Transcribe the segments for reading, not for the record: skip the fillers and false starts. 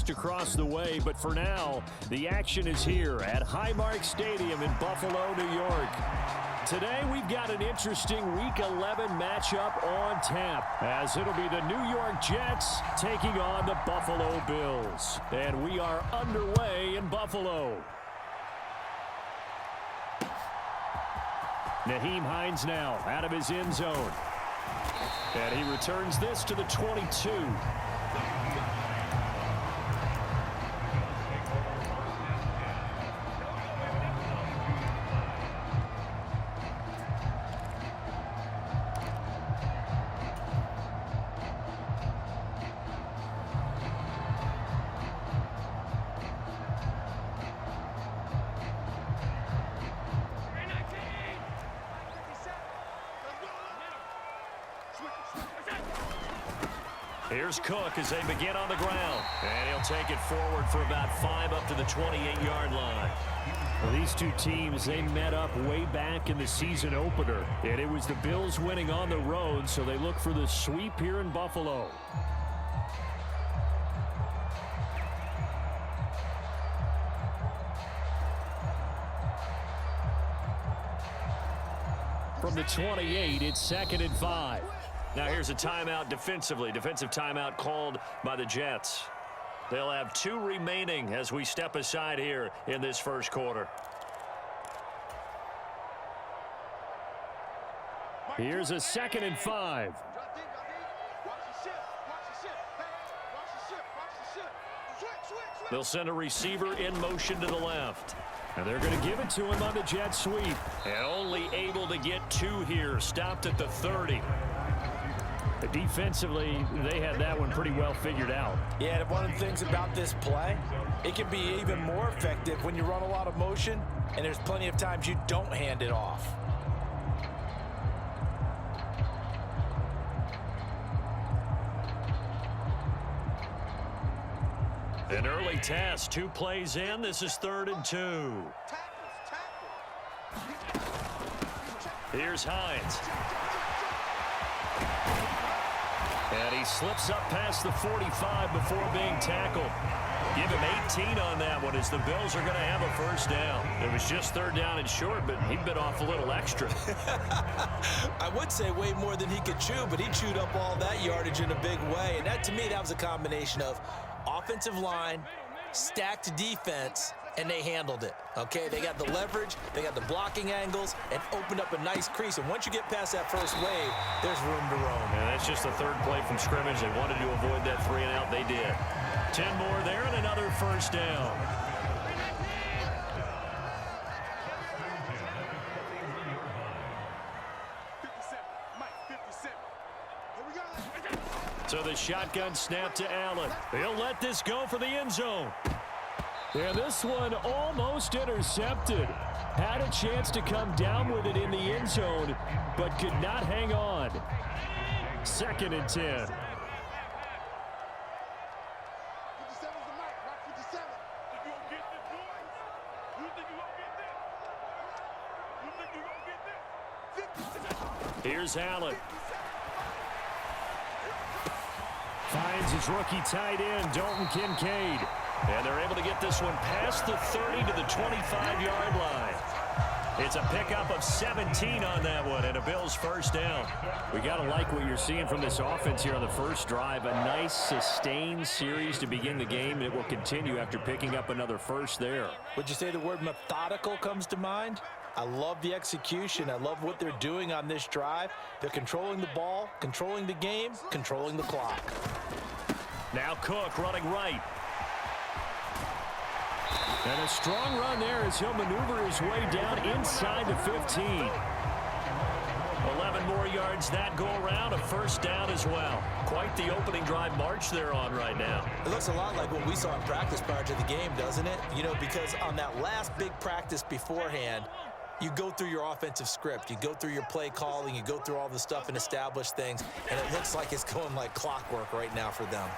just across the way. But for now, the action is here at Highmark Stadium in Buffalo, New York. Today, we've got an interesting Week 11 matchup on tap, as it'll be the New York Jets taking on the Buffalo Bills. And we are underway in Buffalo. Nyheim Hines now out of his end zone. And he returns this to the 22. Here's Cook as they begin on the ground. And he'll take it forward for about 5 up to the 28-yard line. Well, these two teams, they met up way back in the season opener. And it was the Bills winning on the road, so they look for the sweep here in Buffalo. From the 28, it's 2nd and 5. Now here's a timeout defensively. Defensive timeout called by the Jets. They'll have 2 remaining as we step aside here in this first quarter. Here's a 2nd and 5. They'll send a receiver in motion to the left. And they're going to give it to him on the jet sweep. And only able to get 2 here. Stopped at the 30. Defensively, they had that one pretty well figured out. Yeah, and one of the things about this play, it can be even more effective when you run a lot of motion, and there's plenty of times you don't hand it off. An early test, 2 plays in. This is 3rd and 2. Here's Hines. And he slips up past the 45 before being tackled. Give him 18 on that one as the Bills are going to have a first down. It was just 3rd down and short, but he bit off a little extra. I would say way more than he could chew, but he chewed up all that yardage in a big way. And that, to me, that was a combination of offensive line, stacked defense, and they handled it. Okay, they got the leverage, they got the blocking angles, and opened up a nice crease. And once you get past that first wave, there's room to roam. And that's just the 3rd play from scrimmage. They wanted to avoid that 3 and out. They did. 10 more there and another first down. So the shotgun snap to Allen. He'll let this go for the end zone. And this one almost intercepted. Had a chance to come down with it in the end zone, but could not hang on. 2nd and 10. Here's Allen. Finds his rookie tight end, Dalton Kincaid. And they're able to get this one past the 30 to the 25-yard line. It's a pickup of 17 on that one and a Bills first down. We got to like what you're seeing from this offense here on the first drive. A nice sustained series to begin the game. It will continue after picking up another first there. Would you say the word methodical comes to mind? I love the execution. I love what they're doing on this drive. They're controlling the ball, controlling the game, controlling the clock. Now Cook running right. And a strong run there as he'll maneuver his way down inside the 15. 11 more yards that go around, a first down as well. Quite the opening drive march they're on right now. It looks a lot like what we saw in practice prior to the game, doesn't it? You know, because on that last big practice beforehand, you go through your offensive script, you go through your play calling, you go through all the stuff and establish things, and it looks like it's going like clockwork right now for them.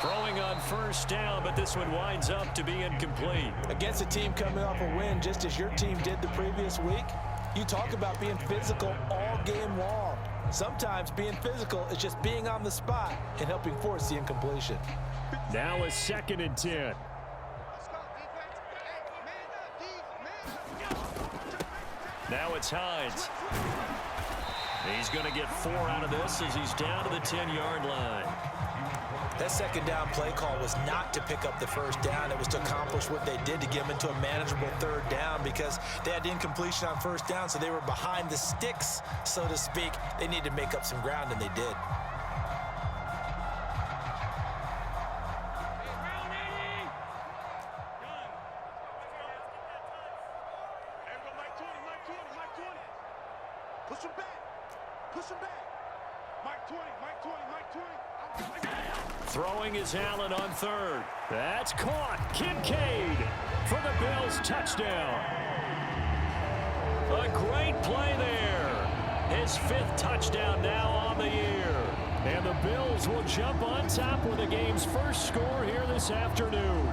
Throwing on first down, but this one winds up to be incomplete. Against a team coming off a win, just as your team did the previous week, you talk about being physical all game long. Sometimes being physical is just being on the spot and helping force the incompletion. Now a 2nd and 10. Now it's Hines. He's going to get 4 out of this as he's down to the 10-yard line. That 2nd down play call was not to pick up the 1st down. It was to accomplish what they did to get them into a manageable 3rd down because they had incompletion on 1st down, so they were behind the sticks, so to speak. They needed to make up some ground, and they did. Throwing is Allen on 3rd. That's caught. Kincaid for the Bills touchdown. A great play there. His 5th touchdown now on the year. And the Bills will jump on top with the game's first score here this afternoon.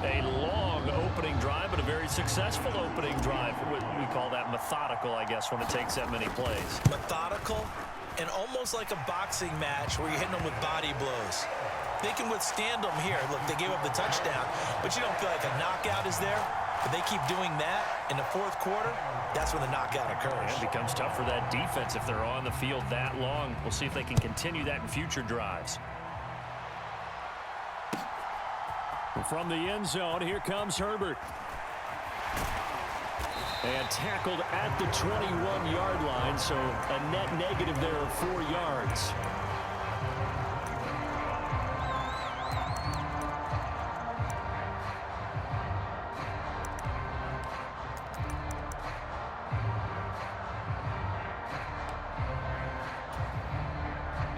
A long opening drive, but a very successful opening drive. We call that methodical, I guess, when it takes that many plays. Methodical and almost like a boxing match where you're hitting them with body blows. They can withstand them here. Look, they gave up the touchdown, but you don't feel like a knockout is there. But they keep doing that in the 4th quarter, that's when the knockout occurs. And it becomes tough for that defense if they're on the field that long. We'll see if they can continue that in future drives. From the end zone, here comes Herbert. And tackled at the 21-yard line, so a net negative there of 4 yards.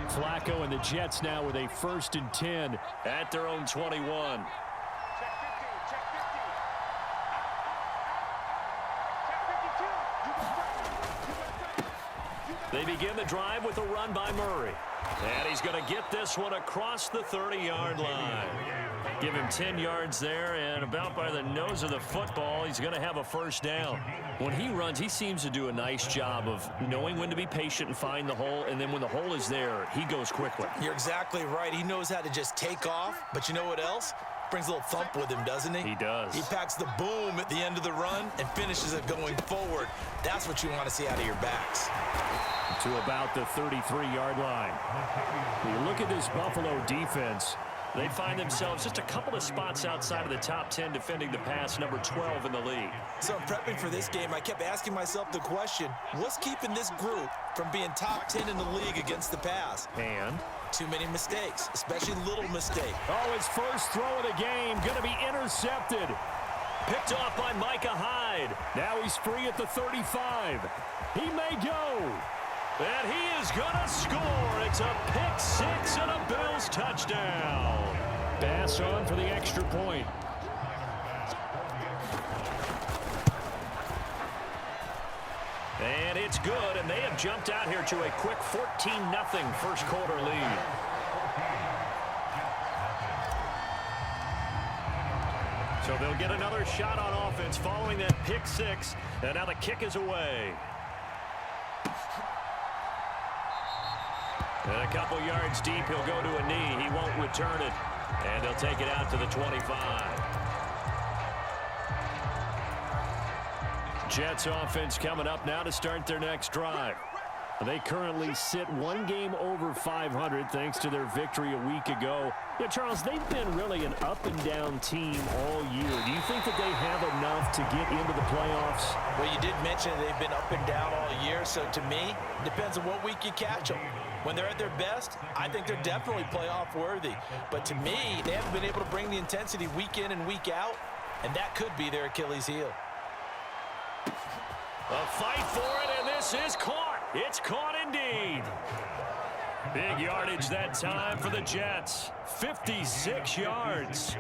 Flacco and the Jets now with a 1st and 10 at their own 21. They begin the drive with a run by Murray. And he's going to get this one across the 30-yard line. Give him 10 yards there, and about by the nose of the football, he's going to have a 1st down. When he runs, he seems to do a nice job of knowing when to be patient and find the hole, and then when the hole is there, he goes quickly. You're exactly right. He knows how to just take off, but you know what else? Brings a little thump with him, doesn't he? He does. He packs the boom at the end of the run and finishes it going forward. That's what you want to see out of your backs. To about the 33-yard line. You look at this Buffalo defense, they find themselves just a couple of spots outside of the top 10 defending the pass, number 12 in the league. So in prepping for this game, I kept asking myself the question, what's keeping this group from being top 10 in the league against the pass? And too many mistakes, especially little mistakes. oh, his first throw of the game going to be intercepted. Picked off by Micah Hyde. Now he's free at the 35. He may go. And he is going to score. It's a pick 6 and a Bills touchdown. Pass on for the extra point. And it's good, and they have jumped out here to a quick 14-0 first quarter lead. So they'll get another shot on offense following that pick 6, and now the kick is away. And a couple yards deep, he'll go to a knee. He won't return it, and they'll take it out to the 25. Jets offense coming up now to start their next drive. They currently sit one game over 500 thanks to their victory a week ago. Yeah, Charles, they've been really an up-and-down team all year. Do you think that they have enough to get into the playoffs? Well, you did mention they've been up and down all year, so to me, it depends on what week you catch them. When they're at their best, I think they're definitely playoff worthy. But to me, they haven't been able to bring the intensity week in and week out, and that could be their Achilles heel. A fight for it, and this is caught. It's caught indeed. Big yardage that time for the Jets. 56 yards.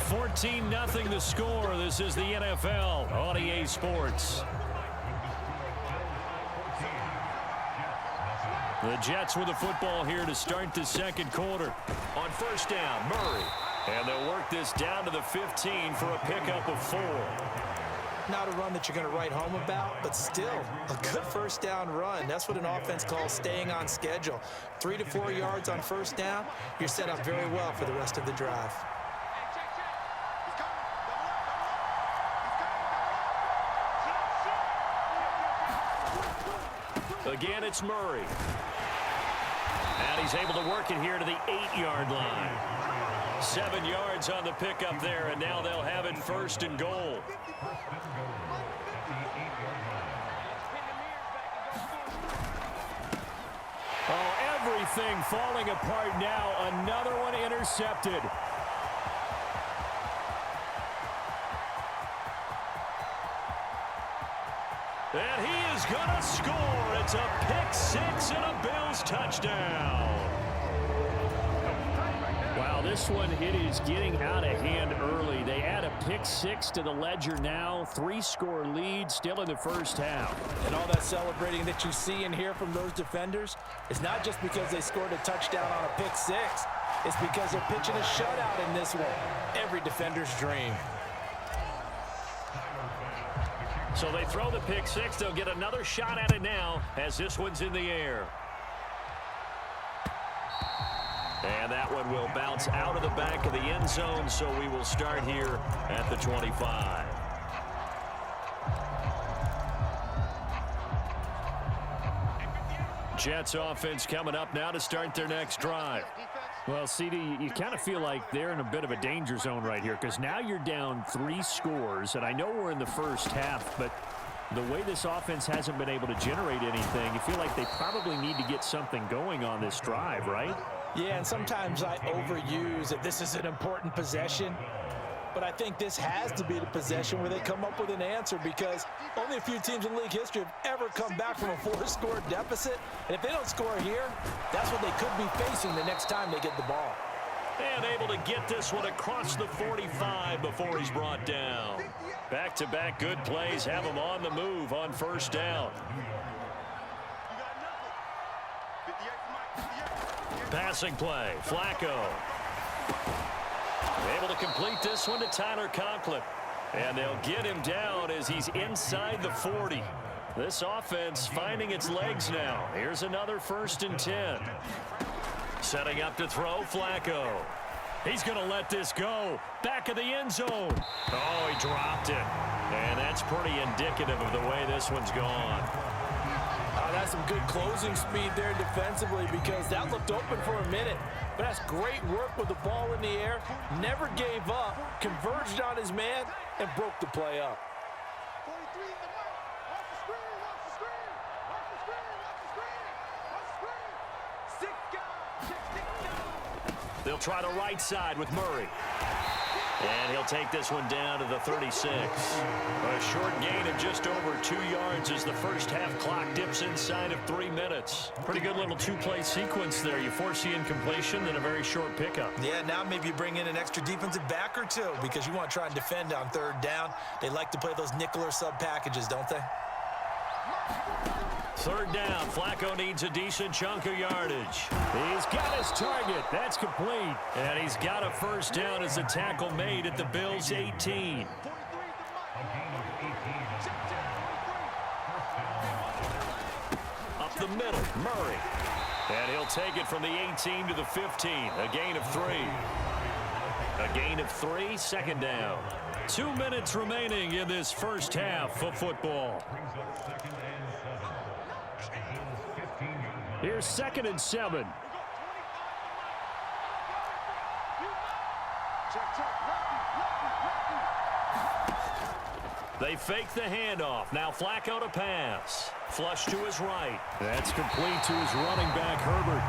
14-0 the score. This is the NFL on EA Sports. The Jets with the football here to start the second quarter. On first down, Murray. And they'll work this down to the 15 for a pickup of 4. Not a run that you're going to write home about, but still a good first down run. That's what an offense calls staying on schedule. 3 to 4 yards on first down, you're set up very well for the rest of the drive. Again, it's Murray. And he's able to work it here to the 8-yard line. 7 yards on the pickup there, and now they'll have it first and goal. Oh, everything falling apart now. Another one intercepted. And he is going to score. It's a pick six and a Bills touchdown. Wow, this one, it is getting out of hand early. They add a pick six to the ledger now. 3-score lead still in the first half. And all that celebrating that you see and hear from those defenders is not just because they scored a touchdown on a pick six. It's because they're pitching a shutout in this one. Every defender's dream. So they throw the pick six. They'll get another shot at it now as this one's in the air. And that one will bounce out of the back of the end zone, so we will start here at the 25. Jets offense coming up now to start their next drive. Well, CD, you kind of feel like they're in a bit of a danger zone right here because now you're down 3 scores, and I know we're in the first half, but the way this offense hasn't been able to generate anything, you feel like they probably need to get something going on this drive, right? Yeah, and sometimes I overuse that this is an important possession, but I think this has to be the possession where they come up with an answer because only a few teams in league history have ever come back from a 4-score deficit, and if they don't score here, that's what they could be facing the next time they get the ball. And able to get this one across the 45 before he's brought down. Back-to-back good plays have him on the move on first down. Passing play, Flacco. Able to complete this one to Tyler Conklin. And they'll get him down as he's inside the 40. This offense finding its legs now. Here's another 1st and 10. Setting up to throw, Flacco. He's going to let this go. Back of the end zone. Oh, he dropped it. And that's pretty indicative of the way this one's gone. That's some good closing speed there defensively because that looked open for a minute. But that's great work with the ball in the air. Never gave up, converged on his man, and broke the play up. They'll try the right side with Murray. And he'll take this one down to the 36. A short gain of just over 2 yards as the first half clock dips inside of 3 minutes. Pretty good little 2-play sequence there. You force the incompletion, then a very short pickup. Yeah, now maybe you bring in an extra defensive back or two because you want to try and defend on 3rd down. They like to play those nickel or sub packages, don't they? 3rd down. Flacco needs a decent chunk of yardage. He's got his target. That's complete. And he's got a first down as a tackle made at the Bills' 18. Up the middle, Murray. And he'll take it from the 18 to the 15. A gain of 3. A gain of 3, 2nd down. 2 minutes remaining in this first half of football. Here's 2nd and 7. They fake the handoff. Now Flacco to pass. Flush to his right. That's complete to his running back, Herbert.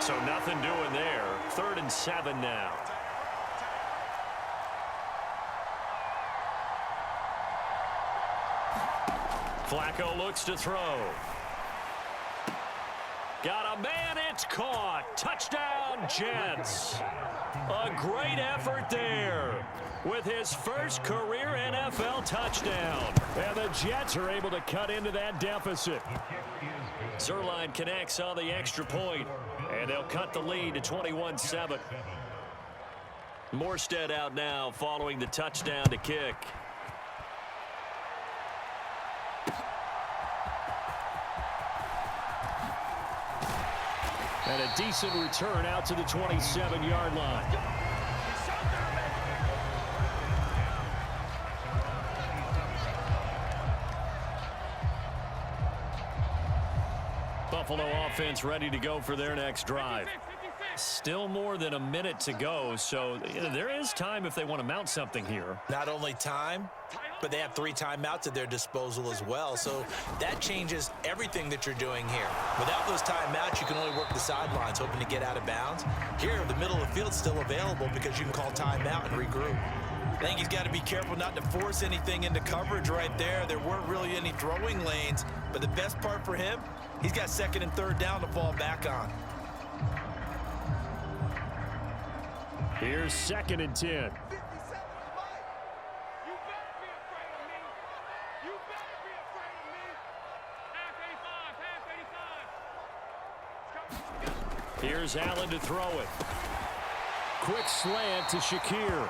So nothing doing there. 3rd and 7 now. Flacco looks to throw. Got a man, it's caught. Touchdown, Jets. A great effort there with his first career NFL touchdown. And the Jets are able to cut into that deficit. Zerline connects on the extra point, and they'll cut the lead to 21-7. Morstead out now following the touchdown to kick. And a decent return out to the 27-yard line. Buffalo offense ready to go for their next drive. Still more than a minute to go, so there is time if they want to mount something here. Not only time, but they have 3 timeouts at their disposal as well, so that changes everything that you're doing here. Without those timeouts, you can only work the sidelines, hoping to get out of bounds. Here, the middle of the field's still available because you can call timeout and regroup. I think he's got to be careful not to force anything into coverage right there. There weren't really any throwing lanes, but the best part for him, he's got 2nd and 3rd down to fall back on. Here's 2nd and 10. Here's Allen to throw it. Quick slant to Shakir.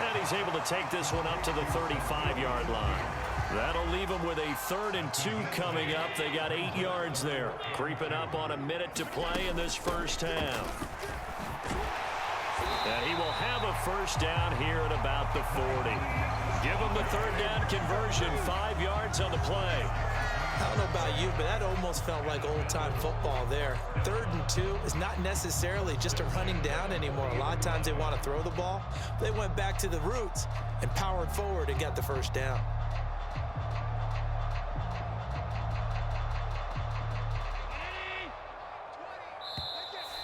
And he's able to take this one up to the 35-yard line. That'll leave them with a 3rd and 2 coming up. They got 8 yards there. Creeping up on a minute to play in this first half. And he will have a first down here at about the 40. Give him the 3rd down conversion, 5 yards on the play. I don't know about you, but that almost felt like old-time football there. 3rd and 2 is not necessarily just a running down anymore. A lot of times they want to throw the ball. They went back to the roots and powered forward and got the first down.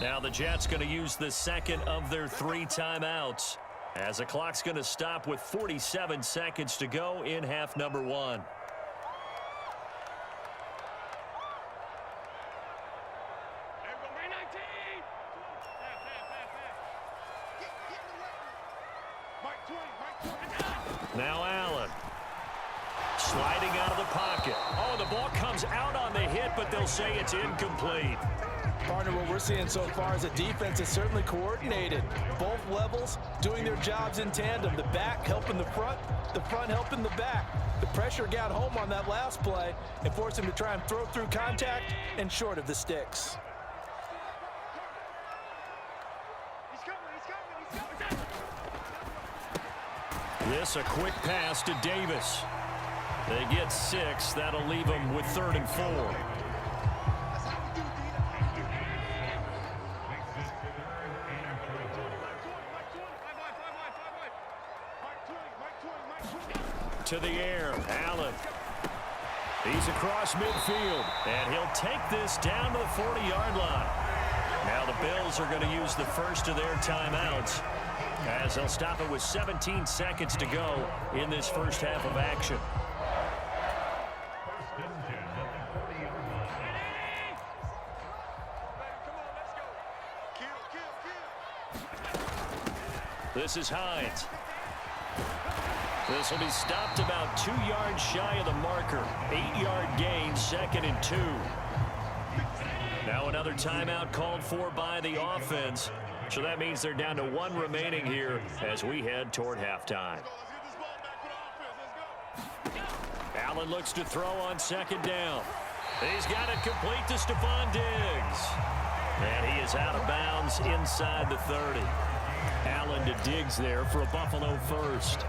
Now the Jets going to use the 2nd of their 3 timeouts, as the clock's going to stop with 47 seconds to go in half number 1. Now Allen. Sliding out of the pocket. Oh, the ball comes out on the hit, but they'll say it's incomplete. Partner, what we're seeing so far is a defense that's certainly coordinated. Both levels doing their jobs in tandem. The back helping the front helping the back. The pressure got home on that last play and forced him to try and throw through contact and short of the sticks. This a quick pass to Davis. They get 6. That'll leave them with 3rd and 4. To the air, Allen. He's across midfield, and he'll take this down to the 40-yard line. Now the Bills are going to use the first of their timeouts, as they'll stop it with 17 seconds to go in this first half of action. This is Hines. This will be stopped about 2 yards shy of the marker. 8-yard gain, 2nd and 2. Now another timeout called for by the offense. So that means they're down to 1 remaining here as we head toward halftime. Allen looks to throw on 2nd down. He's got it complete to Stephon Diggs. And he is out of bounds inside the 30. Allen to Diggs there for a Buffalo first.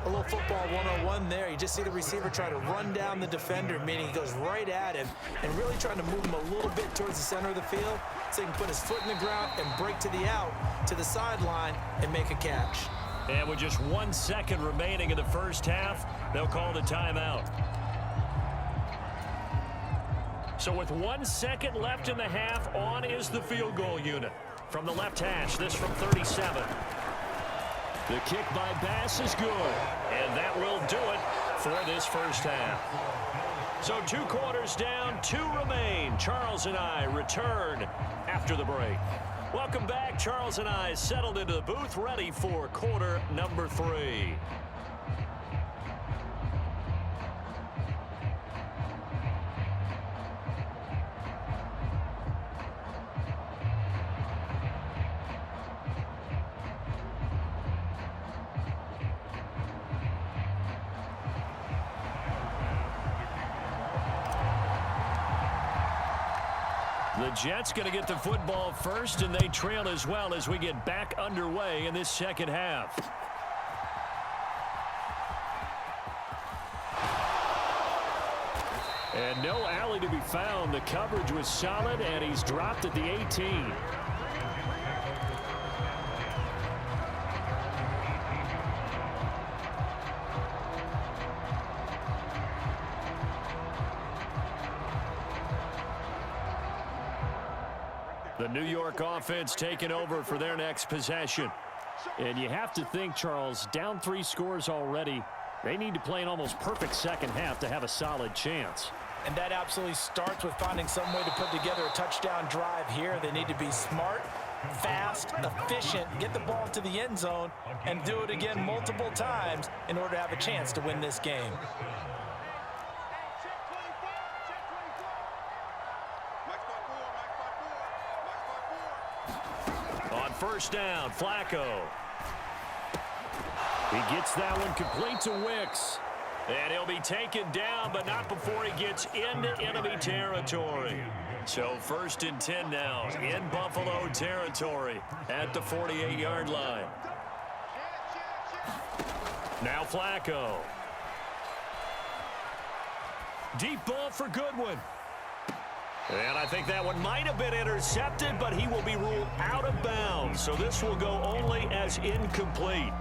A little football 101 there. You just see the receiver try to run down the defender, meaning he goes right at him and really trying to move him a little bit towards the center of the field so he can put his foot in the ground and break to the out, to the sideline, and make a catch. And with just 1 second remaining in the first half, they'll call the timeout. So with 1 second left in the half, on is the field goal unit. From the left hash, this from 37. The kick by Bass is good, and that will do it for this first half. So 2 quarters down, 2 remain. Charles and I return after the break. Welcome back. Charles and I settled into the booth, ready for quarter number 3. The Jets going to get the football first, and they trail as well as we get back underway in this second half. And no alley to be found. The coverage was solid, and he's dropped at the 18. The New York offense taking over for their next possession. And you have to think, Charles, down 3 scores already. They need to play an almost perfect second half to have a solid chance. And that absolutely starts with finding some way to put together a touchdown drive here. They need to be smart, fast, efficient, get the ball to the end zone, and do it again multiple times in order to have a chance to win this game. On first down, Flacco. He gets that one complete to Wicks. And he'll be taken down, but not before he gets into enemy territory. So 1st and 10 now in Buffalo territory at the 48-yard line. Now Flacco. Deep ball for Goodwin. And I think that one might have been intercepted, but he will be ruled out of bounds. So this will go only as incomplete.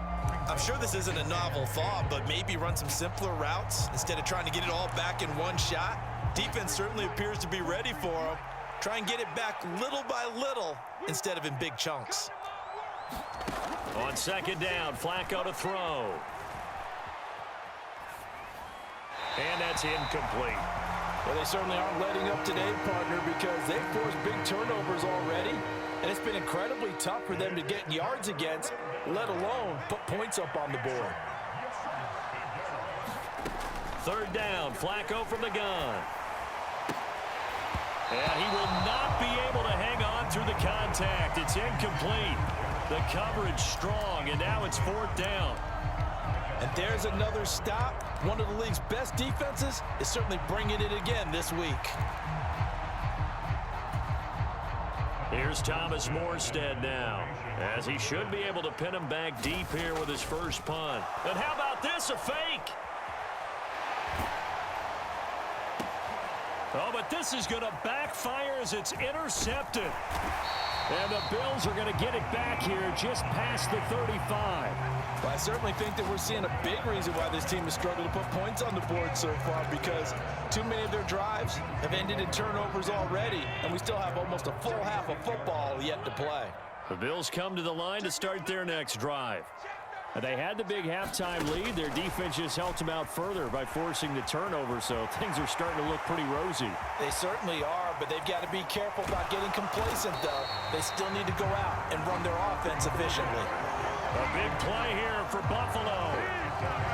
I'm sure this isn't a novel thought, but maybe run some simpler routes instead of trying to get it all back in one shot. Defense certainly appears to be ready for him. Try and get it back little by little instead of in big chunks. On second down, Flacco to throw. And that's incomplete. Well, they certainly aren't letting up today, partner, because they've forced big turnovers already. And it's been incredibly tough for them to get yards against, let alone put points up on the board. Third down, Flacco from the gun. And he will not be able to hang on through the contact. It's incomplete. The coverage strong, and now it's 4th down. And there's another stop. One of the league's best defenses is certainly bringing it again this week. Here's Thomas Morstead now, as he should be able to pin him back deep here with his first punt. And how about this, a fake? Oh, but this is going to backfire as it's intercepted. And the Bills are going to get it back here just past the 35. Well, I certainly think that we're seeing a big reason why this team has struggled to put points on the board so far, because too many of their drives have ended in turnovers already, and we still have almost a full half of football yet to play. The Bills come to the line to start their next drive. They had the big halftime lead. Their defense just helped them out further by forcing the turnover, so things are starting to look pretty rosy. They certainly are, but they've got to be careful about getting complacent, though. They still need to go out and run their offense efficiently. A big play here for Buffalo.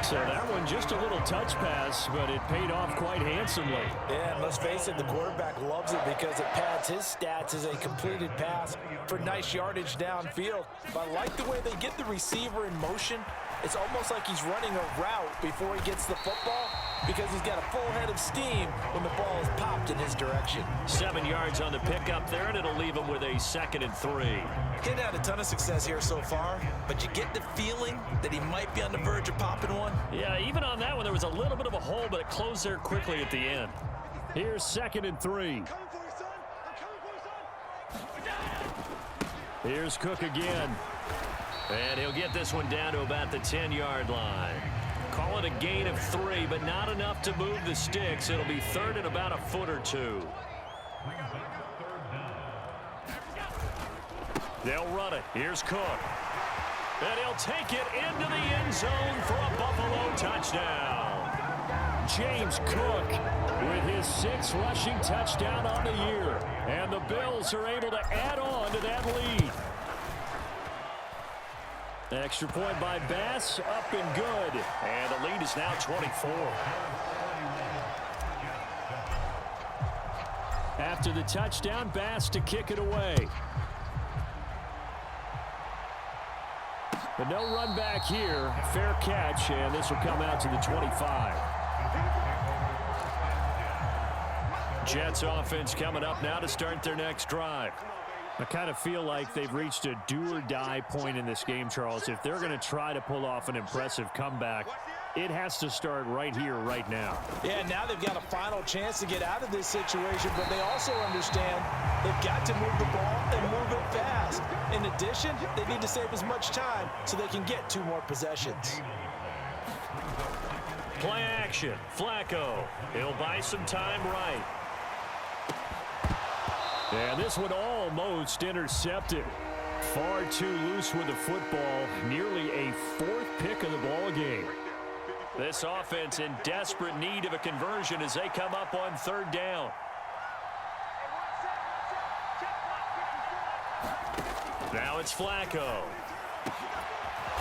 So that one just a little touch pass, but it paid off quite handsomely. Yeah, and let's face it, the quarterback loves it because it pads his stats as a completed pass for nice yardage downfield. But I like the way they get the receiver in motion. It's almost like he's running a route before he gets the football because he's got a full head of steam when the ball is popped in his direction. 7 yards on the pickup there, and it'll leave him with a 2nd and 3. He's had a ton of success here so far, but you get the feeling that he might be on the verge of popping one. Yeah, even on that one, there was a little bit of a hole, but it closed there quickly at the end. Here's 2nd and 3. Here's Cook again. And he'll get this one down to about the 10-yard line. Call it a gain of 3, but not enough to move the sticks. It'll be 3rd and about a foot or 2. They'll run it. Here's Cook. And he'll take it into the end zone for a Buffalo touchdown. James Cook with his 6th rushing touchdown on the year. And the Bills are able to add on to that lead. Extra point by Bass, up and good. And the lead is now 24. After the touchdown, Bass to kick it away. But no run back here. Fair catch, and this will come out to the 25. Jets offense coming up now to start their next drive. I kind of feel like they've reached a do-or-die point in this game, Charles. If they're going to try to pull off an impressive comeback, it has to start right here, right now. Yeah, now they've got a final chance to get out of this situation, but they also understand they've got to move the ball and move it fast. In addition, they need to save as much time so they can get 2 more possessions. Play action. Flacco. He'll buy some time right. And this one almost intercepted. Far too loose with the football. Nearly a 4th pick of the ball game. This offense in desperate need of a conversion as they come up on 3rd down. Now it's Flacco.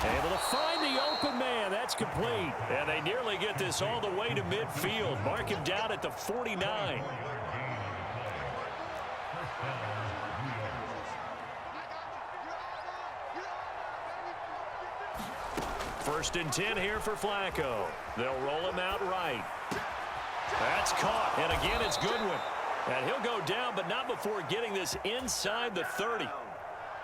Able to find the open man. That's complete. And they nearly get this all the way to midfield. Mark him down at the 49. First and 10 here for Flacco. They'll roll him out right. That's caught. And again, it's Goodwin. And he'll go down, but not before getting this inside the 30.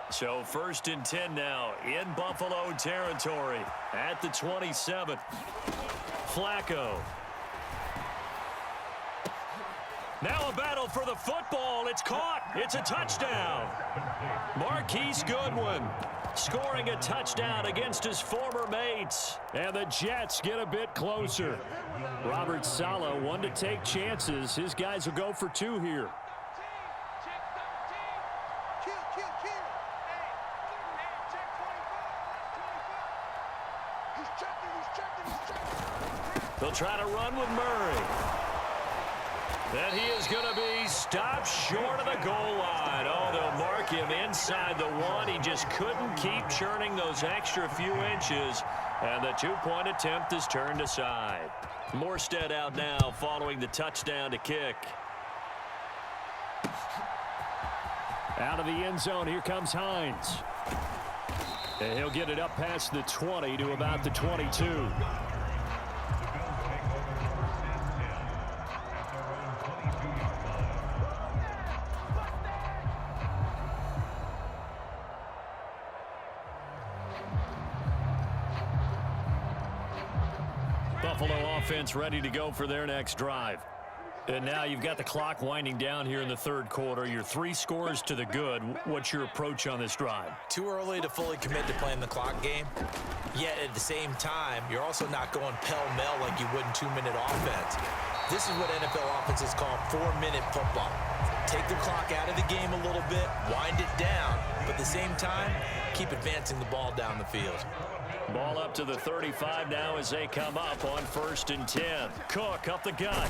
So first and 10 now in Buffalo territory at the 27. Flacco. Now a battle for the football. It's caught. It's a touchdown. Marquise Goodwin scoring a touchdown against his former mates. And the Jets get a bit closer. Robert Saleh, one to take chances. His guys will go for 2 here. They'll try to run with Murray. And he is going to be stopped short of the goal line. Oh, they'll mark him inside the 1. He just couldn't keep churning those extra few inches. And the 2-point attempt is turned aside. Morstead out now following the touchdown to kick. Out of the end zone, here comes Hines. And he'll get it up past the 20 to about the 22. Buffalo offense ready to go for their next drive. And now you've got the clock winding down here in the 3rd quarter. Your 3 scores to the good. What's your approach on this drive? Too early to fully commit to playing the clock game. Yet at the same time, you're also not going pell-mell like you would in 2-minute offense. This is what NFL offenses call 4-minute football. Take the clock out of the game a little bit, wind it down, but at the same time, keep advancing the ball down the field. Ball up to the 35 now as they come up on 1st and 10. Cook up the gut.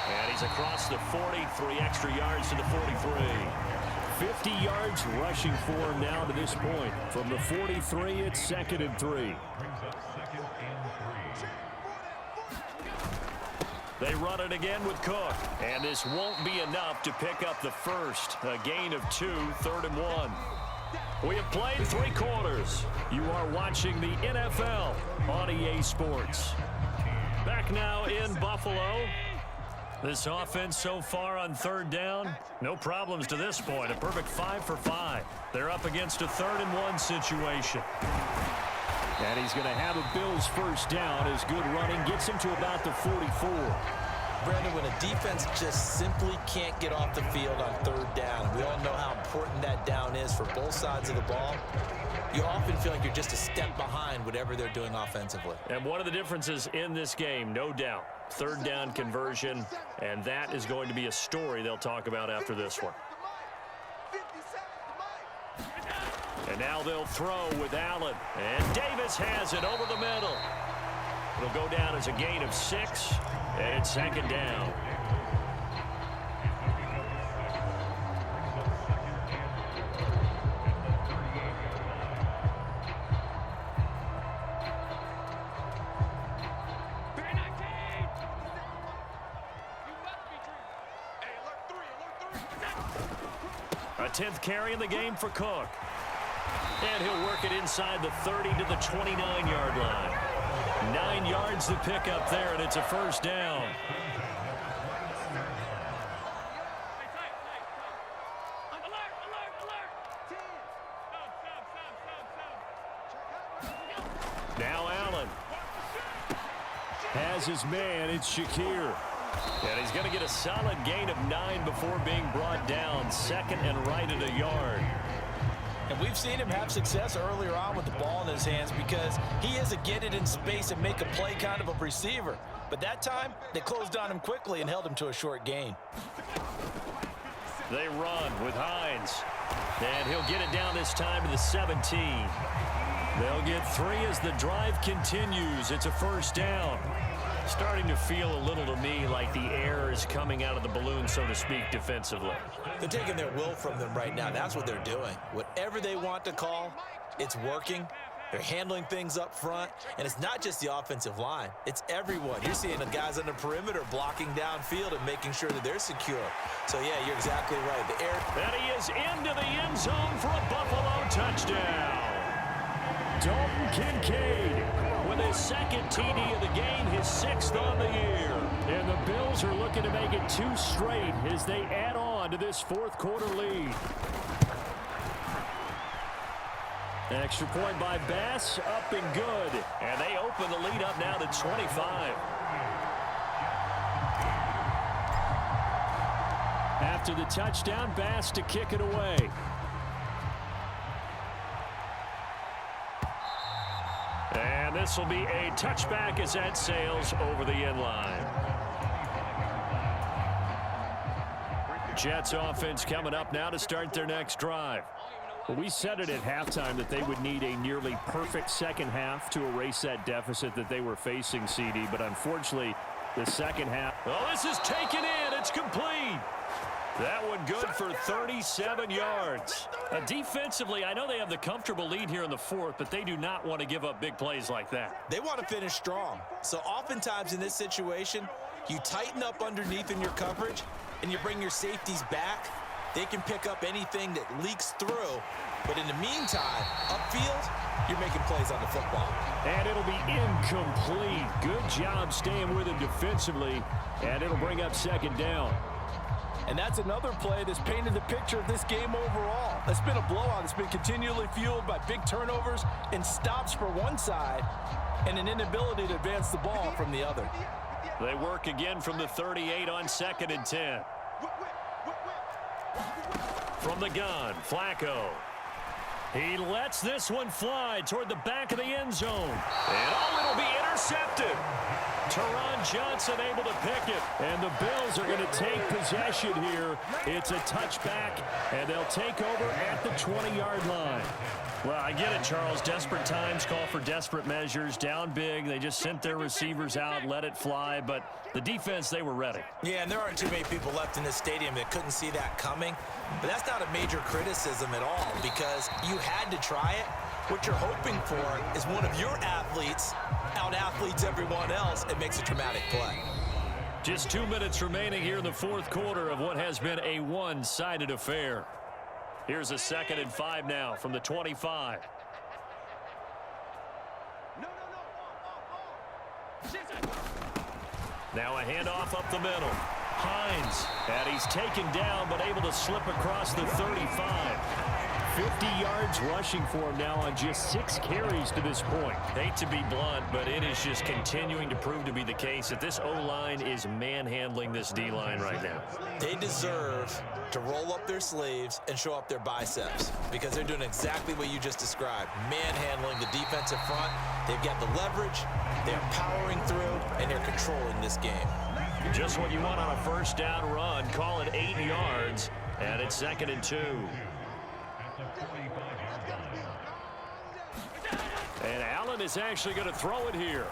And he's across the 40, 3 extra yards to the 43. 50 yards rushing for him now to this point. From the 43, it's 2nd and 3. They run it again with Cook. And this won't be enough to pick up the first. A gain of 2, 3rd and 1. We have played 3 quarters. You are watching the NFL on EA Sports. Back now in Buffalo. This offense so far on 3rd down, no problems to this point. A perfect 5 for 5. They're up against a 3rd and 1 situation. And he's going to have a Bills first down as good running gets him to about the 44. Brandon, when a defense just simply can't get off the field on 3rd down, we all know how important that down is for both sides of the ball, you often feel like you're just a step behind whatever they're doing offensively. And one of the differences in this game, no doubt, 3rd down conversion, and that is going to be a story they'll talk about after this one. And now they'll throw with Allen. And Davis has it over the middle. It'll go down as a gain of 6, and it's 2nd down. A 10th carry in the game for Cook. And he'll work it inside the 30 to the 29-yard line. 9 yards to pick up there, and it's a first down. Now Allen has his man. It's Shakir. And he's going to get a solid gain of 9 before being brought down. Second and right at a yard. And we've seen him have success earlier on with the ball in his hands because he is a get it in space and make a play kind of a receiver. But that time, they closed on him quickly and held him to a short gain. They run with Hines. And he'll get it down this time to the 17. They'll get 3 as the drive continues. It's a first down. Starting to feel a little to me like the air is coming out of the balloon, so to speak, defensively. They're taking their will from them right now. That's what they're doing. Whatever they want to call, it's working. They're handling things up front, and it's not just the offensive line. It's everyone. You're seeing the guys on the perimeter blocking downfield and making sure that they're secure. So, yeah, you're exactly right. The air. And he is into the end zone for a Buffalo touchdown. Dalton Kincaid with his second TD of the game, his 6th on the year. And the Bills are looking to make it 2 straight as they add on to this fourth quarter lead. Extra point by Bass, up and good. And they open the lead up now to 25. After the touchdown, Bass to kick it away. And this will be a touchback as that sails over the end line. Jets offense coming up now to start their next drive. Well, we said it at halftime that they would need a nearly perfect second half to erase that deficit that they were facing, CD. But unfortunately, the second half. Oh, this is taken in. It's complete. That one good for 37 yards. Defensively, I know they have the comfortable lead here in the fourth, but they do not want to give up big plays like that. They want to finish strong. So oftentimes in this situation, you tighten up underneath in your coverage, and you bring your safeties back. They can pick up anything that leaks through. But in the meantime, upfield, you're making plays on the football. And it'll be incomplete. Good job staying with him defensively, and it'll bring up second down. And that's another play that's painted the picture of this game overall. It's been a blowout. It's been continually fueled by big turnovers and stops for one side and an inability to advance the ball from the other. They work again from the 38 on 2nd and 10. From the gun, Flacco. He lets this one fly toward the back of the end zone. And it'll be intercepted. Teron Johnson able to pick it. And the Bills are going to take possession here. It's a touchback, and they'll take over at the 20-yard line. Well, I get it, Charles. Desperate times call for desperate measures. Down big. They just sent their receivers out, let it fly. But the defense, they were ready. Yeah, and there aren't too many people left in this stadium that couldn't see that coming. But that's not a major criticism at all because you had to try it. What you're hoping for is one of your athletes out-athletes everyone else and makes a traumatic play. Just 2 minutes remaining here in the fourth quarter of what has been a one-sided affair. Here's a 2nd and 5 now from the 25. Now a handoff up the middle. Hines, and he's taken down but able to slip across the 35. 50 yards rushing for him now on just 6 carries to this point. Hate to be blunt, but it is just continuing to prove to be the case that this O-line is manhandling this D-line right now. They deserve to roll up their sleeves and show up their biceps because they're doing exactly what you just described, manhandling the defensive front. They've got the leverage, they're powering through, and they're controlling this game. Just what you want on a first down run. Call it 8 yards, and it's 2nd and 2. And Allen is actually going to throw it here.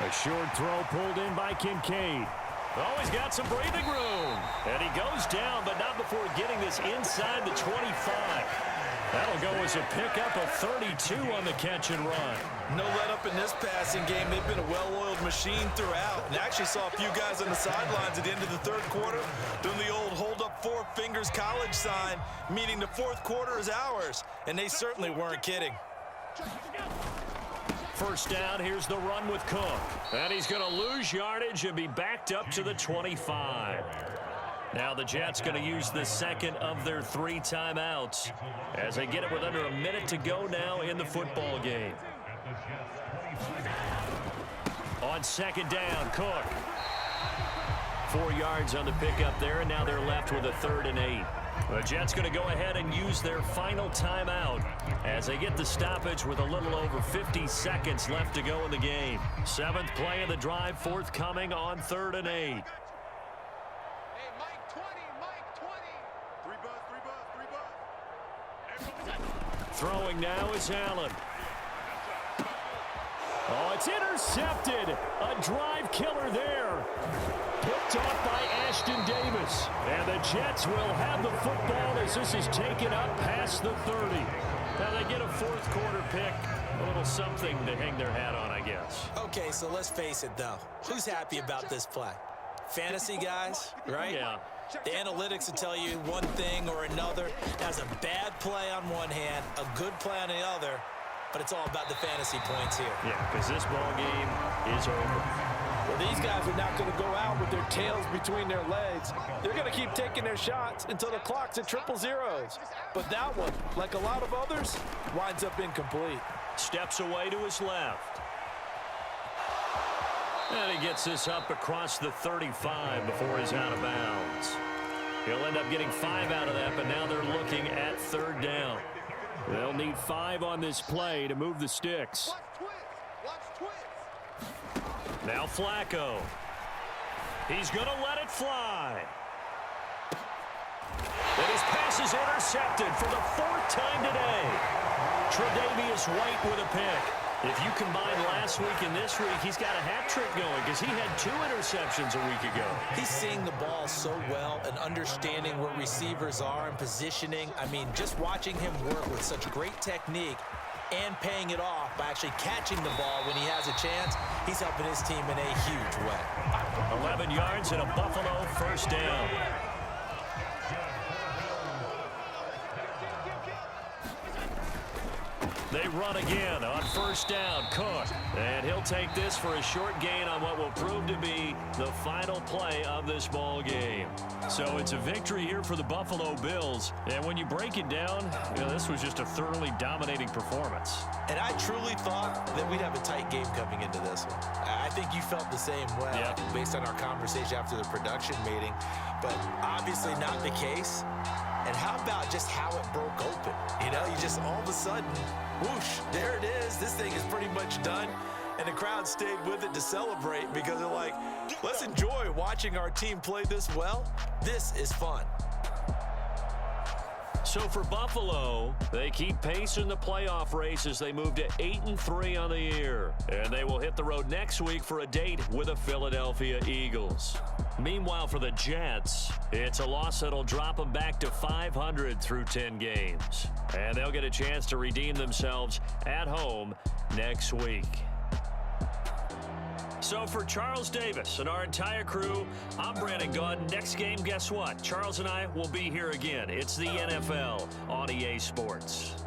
A short throw pulled in by Kincaid. Oh, he's got some breathing room. And he goes down, but not before getting this inside the 25. That'll go as a pickup of 32 on the catch and run. No let up in this passing game. They've been a well-oiled machine throughout. And actually saw a few guys on the sidelines at the end of the third quarter doing the old hold up 4 fingers college sign, meaning the fourth quarter is ours. And they certainly weren't kidding. First down, here's the run with Cook. And he's going to lose yardage and be backed up to the 25. Now the Jets going to use the second of their 3 timeouts as they get it with under a minute to go now in the football game. On second down, Cook. 4 yards on the pickup there, and now they're left with a 3rd and 8. The Jets going to go ahead and use their final timeout as they get the stoppage with a little over 50 seconds left to go in the game. 7th play of the drive forthcoming on 3rd and 8. Hey, Mike 20, Mike 20. 3 bus. Throwing now is Allen. Oh, it's intercepted. A drive killer there. Picked off by Ashton Davis. And the Jets will have the football as this is taken up past the 30. Now they get a 4th quarter pick. A little something to hang their hat on, I guess. Okay, so let's face it, though. Who's happy about this play? Fantasy guys, right? Yeah. The analytics will tell you one thing or another. That's a bad play on one hand, a good play on the other, but it's all about the fantasy points here. Yeah, because this ball game is over. Well, these guys are not going to go out with their tails between their legs. They're going to keep taking their shots until the clock's at 0-0. But that one, like a lot of others, winds up incomplete. Steps away to his left. And he gets this up across the 35 before he's out of bounds. He'll end up getting 5 out of that, but now they're looking at 3rd down. They'll need 5 on this play to move the sticks. Now Flacco. He's going to let it fly. And his pass is intercepted for the 4th time today. Tre'Davious White with a pick. If you combine last week and this week, he's got a hat trick going because he had 2 interceptions a week ago. He's seeing the ball so well and understanding where receivers are and positioning. I mean, just watching him work with such great technique and paying it off by actually catching the ball when he has a chance, he's helping his team in a huge way. 11 yards and a Buffalo 1st down. They run again on 1st down. Cook. And he'll take this for a short gain on what will prove to be the final play of this ball game. So it's a victory here for the Buffalo Bills. And when you break it down, this was just a thoroughly dominating performance. And I truly thought that we'd have a tight game coming into this one. I think you felt the same way based on our conversation after the production meeting. But obviously not the case. And how about just how it broke open? You just all of a sudden, whoosh, there it is. This thing is pretty much done. And the crowd stayed with it to celebrate because they're like, let's enjoy watching our team play this well. This is fun. So for Buffalo, they keep pace in the playoff race as they move to 8-3 on the year. And they will hit the road next week for a date with the Philadelphia Eagles. Meanwhile, for the Jets, it's a loss that'll drop them back to 500 through 10 games. And they'll get a chance to redeem themselves at home next week. So for Charles Davis and our entire crew, I'm Brandon Gaudin. Next game, guess what? Charles and I will be here again. It's the NFL on EA Sports.